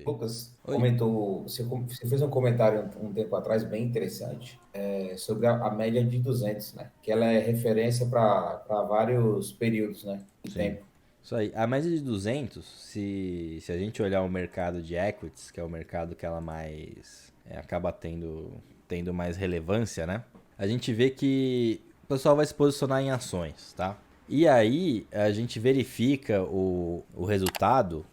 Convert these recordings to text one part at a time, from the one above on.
Lucas Oi. você fez um comentário um tempo atrás bem interessante sobre a média de 200, né? Que ela é referência para vários períodos, né? De Sim. tempo. Isso aí. A média de 200, se a gente olhar o mercado de equities, que é o mercado que ela mais acaba tendo mais relevância, né? A gente vê que o pessoal vai se posicionar em ações, tá? E aí a gente verifica o resultado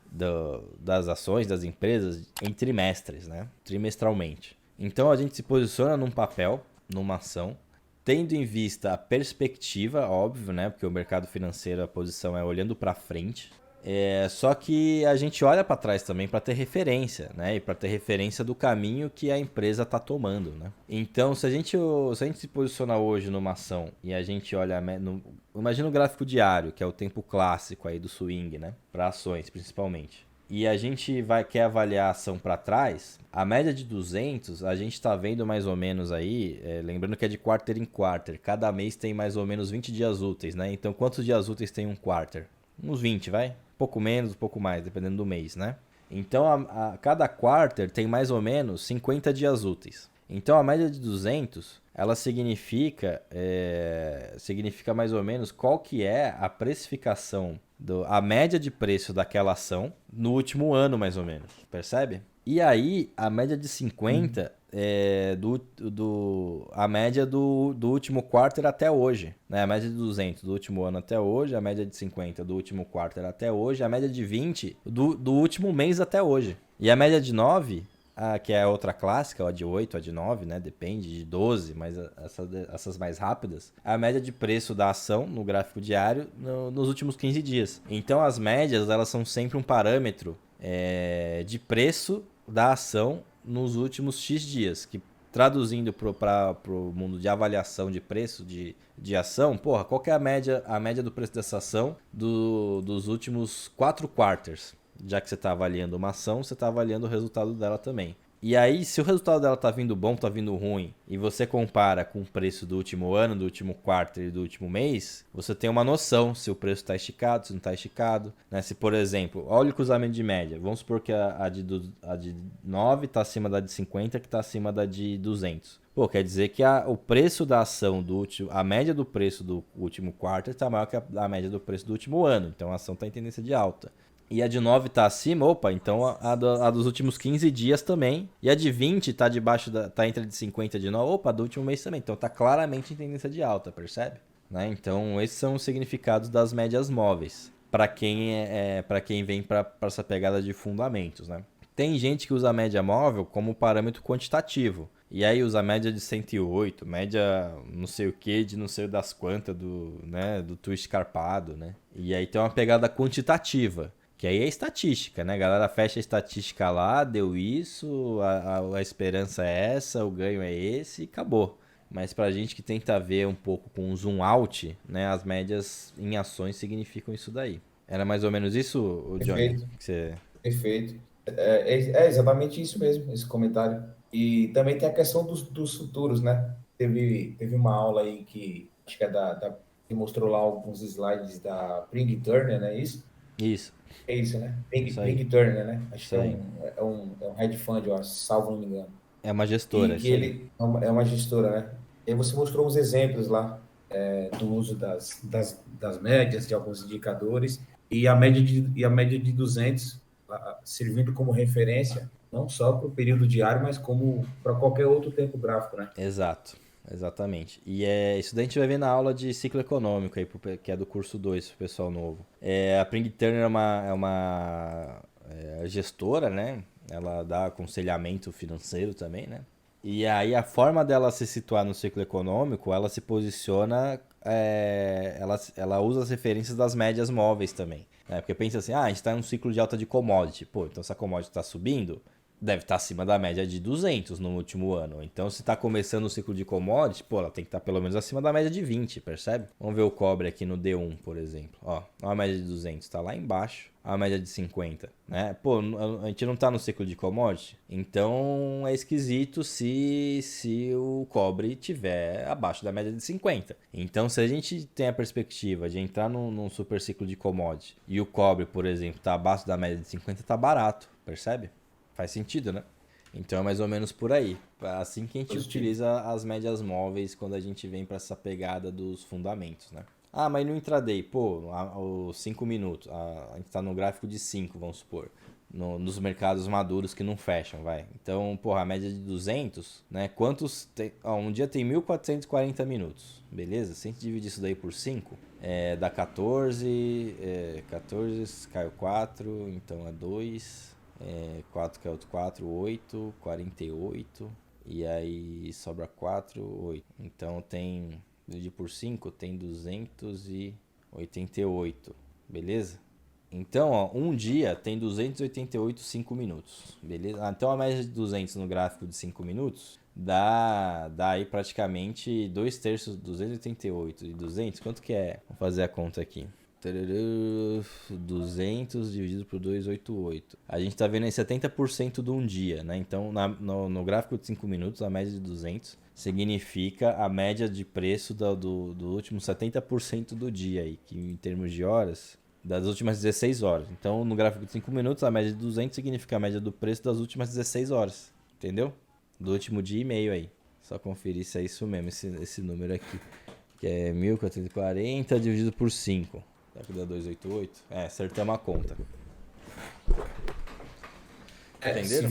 das ações das empresas em trimestres, né? Trimestralmente. Então a gente se posiciona num papel, numa ação, tendo em vista a perspectiva, óbvio, né? Porque o mercado financeiro, a posição é olhando para frente. Só que a gente olha para trás também para ter referência, né? E para ter referência do caminho que a empresa está tomando, né? Então, se a gente se posicionar hoje numa ação e a gente olha, imagina o gráfico diário, que é o tempo clássico aí do swing, né? Para ações, principalmente. E a gente quer avaliar a ação para trás, a média de 200, a gente está vendo mais ou menos aí, lembrando que é de quarter em quarter, cada mês tem mais ou menos 20 dias úteis, né? Então quantos dias úteis tem um quarter? Uns 20, vai? Pouco menos, um pouco mais, dependendo do mês, né? Então cada quarter tem mais ou menos 50 dias úteis. Então a média de 200, ela significa mais ou menos qual que é a precificação, a média de preço daquela ação no último ano, mais ou menos. Percebe? E aí, a média de Hum. 50 a média do último quarter até hoje. Né? A média de 200 do último ano até hoje, a média de 50 do último quarter até hoje, a média de 20 do último mês até hoje. E a média de 9 que é a outra clássica, a de 8, a de 9, né? Depende, de 12, mas essas mais rápidas. A média de preço da ação no gráfico diário nos últimos 15 dias. Então as médias, elas são sempre um parâmetro de preço da ação nos últimos X dias, que traduzindo para o mundo de avaliação de preço de ação, porra, qual que é a média do preço dessa ação dos últimos 4 quarters? Já que você está avaliando uma ação, você está avaliando o resultado dela também. E aí, se o resultado dela tá vindo bom, tá vindo ruim, e você compara com o preço do último ano, do último quarto e do último mês, você tem uma noção se o preço está esticado, se não está esticado. Né? Se, por exemplo, olha o cruzamento de média. Vamos supor que a de 9 está acima da de 50, que está acima da de 200. Pô, quer dizer que o preço da ação a média do preço do último quarto está maior que a média do preço do último ano. Então a ação está em tendência de alta. E a de 9 tá acima, opa, então a dos últimos 15 dias também. E a de 20 tá tá entre a de 50 e de 9, opa, do último mês também. Então tá claramente em tendência de alta, percebe? Né? Então esses são os significados das médias móveis. Para quem vem para essa pegada de fundamentos, né? Tem gente que usa a média móvel como parâmetro quantitativo. E aí usa a média de 108, média não sei o que, de não sei das quantas do twist carpado, né? E aí tem uma pegada quantitativa. Que aí é estatística, né? A galera fecha a estatística lá, deu isso, a esperança é essa, o ganho é esse e acabou. Mas pra gente que tenta ver um pouco com um zoom out, né? As médias em ações significam isso daí. Era mais ou menos isso, o Johnny? Perfeito, Que você... perfeito. É exatamente isso mesmo, esse comentário. E também tem a questão dos futuros, né? Teve uma aula aí que acho que que mostrou lá alguns slides da Pring Turner, né? Isso? Isso, É isso, né? isso aí, Ping Turner, né? Acho que isso aí. é um hedge fund, eu acho, salvo não me engano. É uma gestora, E que isso aí. ele é uma gestora, né? E aí você mostrou uns exemplos lá do uso das médias de alguns indicadores e a média de 200 servindo como referência não só para o período diário, mas como para qualquer outro tempo gráfico, né? Exato, exatamente. E isso daí a gente vai ver na aula de ciclo econômico aí, que é do curso 2 pro pessoal novo. A Pring Turner é uma gestora, né? Ela dá aconselhamento financeiro também, né? E aí a forma dela se situar no ciclo econômico, ela se posiciona, ela usa as referências das médias móveis também. Né? Porque pensa assim, a gente está em um ciclo de alta de commodity. Pô, então se a commodity está subindo, deve estar acima da média de 200 no último ano. Então, se está começando o ciclo de commodity, pô, ela tem que estar pelo menos acima da média de 20, percebe? Vamos ver o cobre aqui no D1, por exemplo. Ó, a média de 200 está lá embaixo, a média de 50, né? Pô, a gente não está no ciclo de commodity, então é esquisito se o cobre tiver abaixo da média de 50. Então, se a gente tem a perspectiva de entrar num super ciclo de commodity e o cobre, por exemplo, está abaixo da média de 50, tá barato, percebe? Faz sentido, né? Então é mais ou menos por aí. Assim que a gente Positivo. utiliza as médias móveis quando a gente vem para essa pegada dos fundamentos, né? Ah, mas no intraday, pô, os 5 minutos, a gente tá no gráfico de 5, vamos supor, nos mercados maduros que não fecham, vai. Então, porra, a média de 200, né? Quantos tem? Ó, um dia tem 1440 minutos, beleza? Se a gente dividir isso daí por 5, dá 14, 14 caiu 4, então é 2, 4 caiu outro 4, 8, 48, e aí sobra 4, 8. Então tem, dividir por 5, tem 288, beleza? Então, ó, um dia tem 288 5 minutos, beleza? Então a média de 200 no gráfico de 5 minutos dá aí praticamente 2 terços, 288 e 200, quanto que é? Vamos fazer a conta aqui. 200 dividido por 288. A gente tá vendo aí 70% de um dia, né? Então, no gráfico de 5 minutos, a média de 200 significa a média de preço do último 70% do dia aí, que em termos de horas, das últimas 16 horas. Então, no gráfico de 5 minutos, a média de 200 significa a média do preço das últimas 16 horas. Entendeu? Do último dia e meio aí. Só conferir se é isso mesmo, esse número aqui. Que é 1440 dividido por 5. Será que dá 288? Acertamos a conta. Entenderam?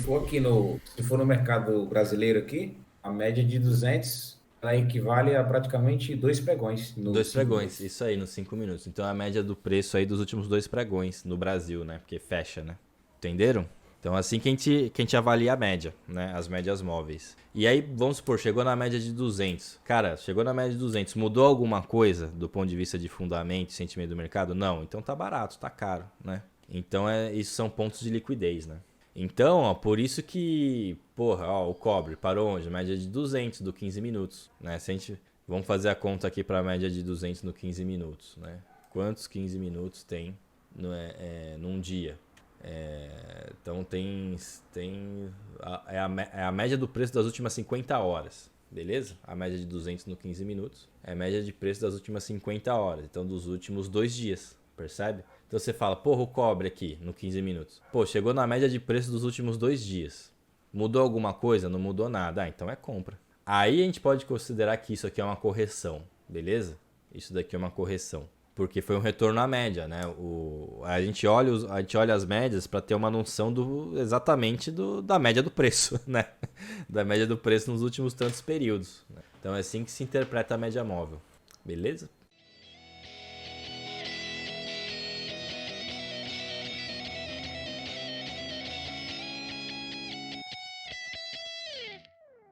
Se for no mercado brasileiro aqui, a média de 200 ela equivale a praticamente 2 pregões Dois nos 5 pregões, minutos. isso aí, nos 5 minutos. Então é a média do preço aí dos últimos 2 pregões no Brasil, né? Porque fecha, né? Entenderam? Então assim que a gente avalia a média, né? As médias móveis. E aí, vamos supor, chegou na média de 200. Cara, chegou na média de 200. Mudou alguma coisa do ponto de vista de fundamento, sentimento do mercado? Não. Então tá barato, tá caro, né? Então isso são pontos de liquidez, né? Então, ó, por isso que, porra, ó, o cobre parou onde? Média de 200 do 15 minutos, né? Se a gente, vamos fazer a conta aqui para a média de 200 no 15 minutos, né? Quantos 15 minutos tem num dia? Então é a média do preço das últimas 50 horas, beleza? A média de 200 no 15 minutos é a média de preço das últimas 50 horas, então dos últimos 2 dias, percebe? Então você fala, porra, o cobre aqui no 15 minutos. Pô, chegou na média de preço dos últimos 2 dias. Mudou alguma coisa? Não mudou nada. Então é compra. Aí a gente pode considerar que isso aqui é uma correção, beleza? Isso daqui é uma correção. Porque foi um retorno à média, né? A gente olha as médias para ter uma noção exatamente da média do preço, né? Da média do preço nos últimos tantos períodos, né? Então é assim que se interpreta a média móvel, beleza?